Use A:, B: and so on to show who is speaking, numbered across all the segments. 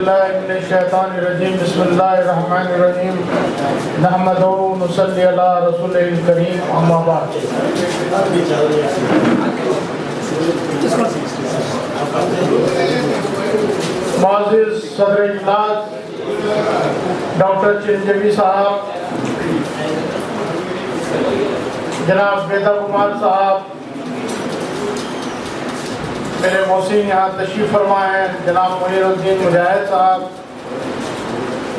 A: من الشیطان الرجیم بسم اللہ الرحمن الرحیم نحمدہ و نصلی علی رسول الکریم اما بعد. معزز صدر اجلاس ڈاکٹر چرنجیوی صاحب، جناب بیدا کمار صاحب، میرے محسن یہاں تشریف فرما ہیں، جناب منیر الدین مجاہد صاحب،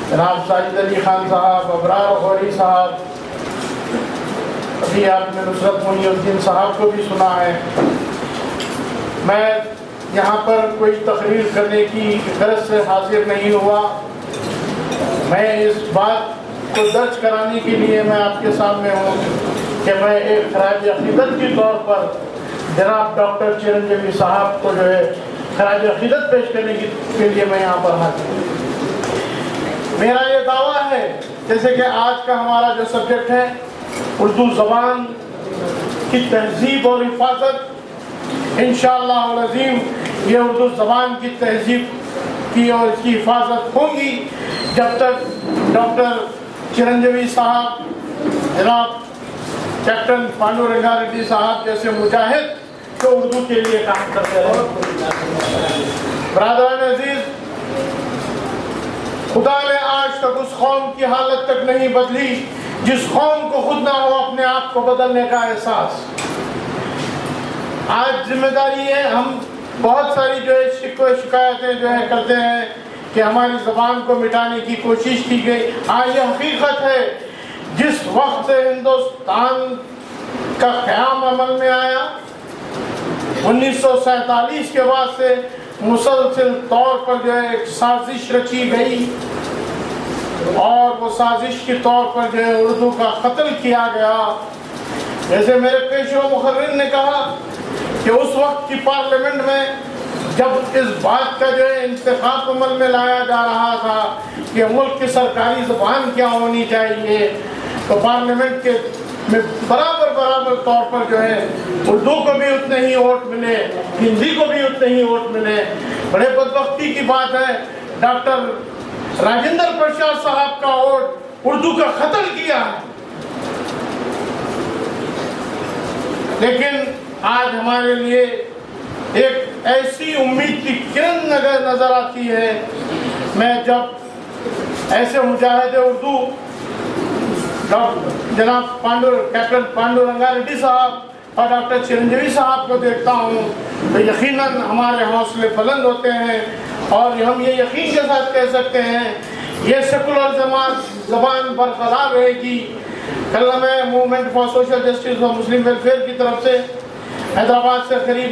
A: جناب ساجد علی خان صاحب، ابرار غوری صاحب، ابھی آپ نے نصرت منیر الدین صاحب کو بھی سنا ہے. میں یہاں پر کوئی تقریر کرنے کی غرض سے حاضر نہیں ہوا. میں اس بات کو درج کرانے کے لیے میں آپ کے سامنے ہوں کہ میں ایک خراج عقیدت کے طور پر جناب ڈاکٹر چرنجیوی صاحب کو جو ہے خراج عقیدت پیش کرنے کے لیے میں یہاں پر حاضر ہوں. میرا یہ دعویٰ ہے، جیسے کہ آج کا ہمارا جو سبجیکٹ ہے اردو زبان کی تہذیب اور حفاظت، انشاءاللہ العظیم یہ اردو زبان کی تہذیب کی اور اس کی حفاظت ہوگی جب تک ڈاکٹر چرنجیوی صاحب، جناب کیپٹن پانڈو رنگا ریڈی صاحب جیسے مجاہد جو اردو کے لیے کام کرتے رہے. برادران عزیز، خدا نے آج تک اس قوم کی حالت تک نہیں بدلی جس قوم کو خود نہ ہو اپنے آپ کو بدلنے کا احساس. آج ذمہ داری ہے، ہم بہت ساری جو ہے شکایتیں جو ہے کرتے ہیں کہ ہماری زبان کو مٹانے کی کوشش کی گئی. آج یہ حقیقت ہے، جس وقت سے ہندوستان کا قیام عمل میں آیا 1947 کے بعد سے مسلسل طور پر جو ہے ایک سازش رچی گئی اور وہ سازش کے طور پر جو ہے اردو کا قتل کیا گیا. جیسے میرے پیشوا مقرر نے کہا کہ اس وقت کی پارلیمنٹ میں جب اس بات کا جو ہے انتخاب عمل میں لایا جا رہا تھا کہ ملک کی سرکاری زبان کیا ہونی چاہیے، تو پارلیمنٹ کے میں برابر طور پر جو ہے اردو کو بھی اتنے ہی ووٹ ملے، ہندی کو بھی اتنے ہی ووٹ ملے. بڑے بدبختی کی بات ہے، ڈاکٹر راجندر پرساد صاحب کا ووٹ اردو کا قتل کیا. لیکن آج ہمارے لیے ایک ایسی امید کی کرن نظر آتی ہے. میں جب ایسے مجاہد اردو جناب کیپٹن پانڈو رنگا ریڈی صاحب اور ڈاکٹر چرنجیوی صاحب کو دیکھتا ہوں تو یقیناً ہمارے حوصلے بلند ہوتے ہیں اور ہم یہ یقین کے ساتھ کہہ سکتے ہیں یہ سیکولر زبان برقرار رہے گی. کل میں موومنٹ فار سوشل جسٹس اور مسلم ویلفیئر کی طرف سے حیدرآباد سے قریب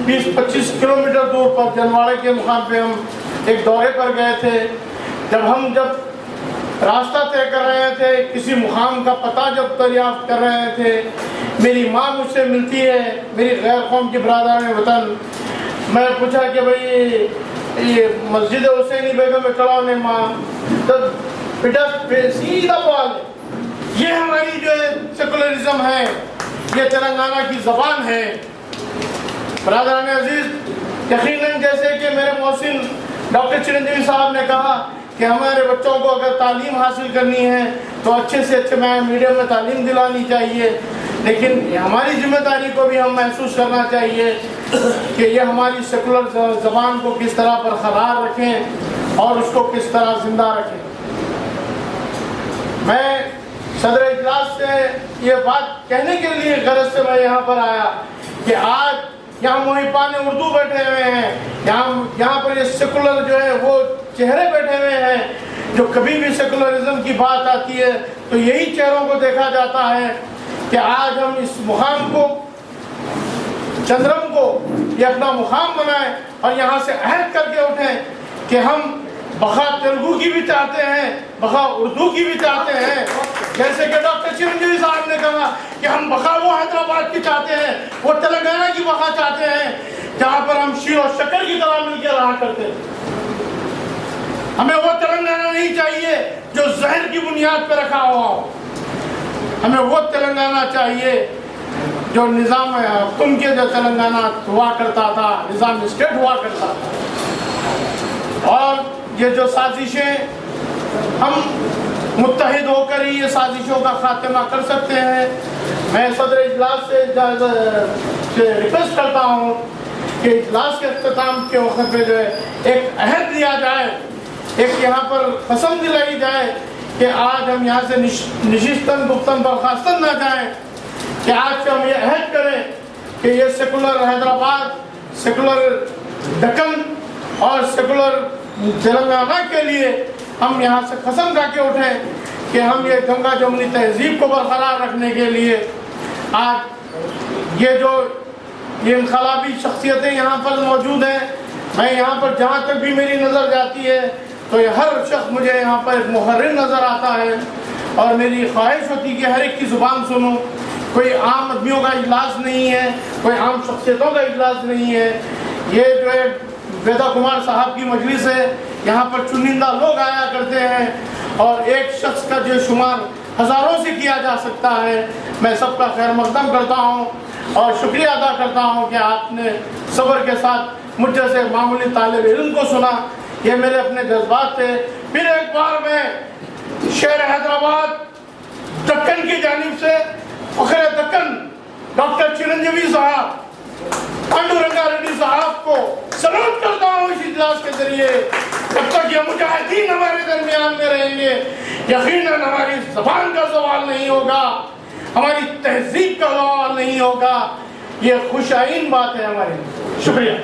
A: 20-25 کلومیٹر دور پر جنواڑے کے مقام پہ ہم ایک دورے پر گئے تھے. جب راستہ طے کر رہے تھے، کسی مقام کا پتہ جب دریافت کر رہے تھے، میری ماں مجھ سے ملتی ہے، میری غیر قوم کی برادران وطن. میں پوچھا کہ بھئی یہ مسجد حسینی بیگم میں کھڑا ہونے ماں، تو بیٹا سیدھا بول، یہ ہماری جو ہے سیکولرزم ہے، یہ تلنگانہ کی زبان ہے. برادران عزیز، یقیناً جیسے کہ میرے محسن ڈاکٹر چرنجیوی صاحب نے کہا کہ ہمارے بچوں کو اگر تعلیم حاصل کرنی ہے تو اچھے سے اچھے میڈیم میں تعلیم دلانی چاہیے، لیکن ہماری ذمہ داری کو بھی ہم محسوس کرنا چاہیے کہ یہ ہماری سیکولر زبان کو کس طرح برقرار رکھیں اور اس کو کس طرح زندہ رکھیں. میں صدر اجلاس سے یہ بات کہنے کے لیے غرض سے میں یہاں پر آیا کہ آج یہاں محبان اردو بیٹھے ہوئے ہیں، یہاں پر یہ سیکولر جو ہے وہ چہرے بیٹھے ہوئے ہیں جو کبھی بھی سیکولرزم کی بات آتی ہے تو یہی چہروں کو دیکھا جاتا ہے کہ آج ہم اس مقام کو، چندرم کو یہ اپنا مقام بنائیں اور یہاں سے عہد کر کے اٹھیں کہ ہم بقا تیلگو کی بھی چاہتے ہیں، بقا اردو کی بھی چاہتے ہیں. جیسے کہ ڈاکٹر چرنجیوی صاحب نے کہا کہ ہم بقا وہ حیدرآباد کی چاہتے ہیں، وہ تلنگانہ کی بقا چاہتے ہیں جہاں پر ہم شیر و شکر کی طرح مل کے رہا کرتے ہیں. ہمیں وہ تلنگانہ نہیں چاہیے جو زہر کی بنیاد پہ رکھا ہوا ہو. ہمیں وہ تلنگانہ چاہیے جو نظام حکم کے جو تلنگانہ ہوا کرتا تھا، نظام اسٹیٹ ہوا کرتا تھا. اور یہ جو سازشیں ہم متحد ہو کر ہی یہ سازشوں کا خاتمہ کر سکتے ہیں. میں صدر اجلاس سے ریکویسٹ کرتا ہوں کہ اجلاس کے اختتام کے وقت پہ جو ہے ایک عہد لیا جائے, ایک یہاں پر قسم دلائی جائے کہ آج ہم یہاں سے نشستن گفتن برخاستن نہ جائیں, کہ آج سے ہم یہ عہد کریں کہ یہ سیکولر حیدرآباد, سیکولر دکن اور سیکولر تلنگانہ کے لیے ہم یہاں سے قسم کھا کے اٹھیں کہ ہم یہ گنگا جمنی تہذیب کو برقرار رکھنے کے لیے آج یہ انقلابی شخصیتیں یہاں پر موجود ہیں. میں یہاں پر جہاں تک بھی میری نظر جاتی ہے تو یہ ہر شخص مجھے یہاں پر ایک محرر نظر آتا ہے, اور میری خواہش ہوتی کہ ہر ایک کی زبان سنوں. کوئی عام آدمیوں کا اجلاس نہیں ہے, کوئی عام شخصیتوں کا اجلاس نہیں ہے. یہ جو ہے ویدا کمار صاحب کی مجلس ہے, یہاں پر چنندہ لوگ آیا کرتے ہیں اور ایک شخص کا جو شمار ہزاروں سے کیا جا سکتا ہے. میں سب کا خیر مقدم کرتا ہوں اور شکریہ ادا کرتا ہوں کہ آپ نے صبر کے ساتھ مجھ جیسے معمولی طالب علم کو سنا. یہ میرے اپنے جذبات تھے. پھر ایک بار میں شہر حیدرآباد دکن کی جانب سے فخر دکن ڈاکٹر چرنجیوی صاحب, پانڈورنگا ریڈی صاحب کو سلوٹ کرتا ہوں اس اجلاس کے ذریعے. جب تک یہ مجاہدین ہمارے درمیان میں رہیں گے یقیناً ہماری زبان کا زوال نہیں ہوگا, ہماری تہذیب کا زوال نہیں ہوگا. یہ خوش آئین بات ہے ہماری. شکریہ.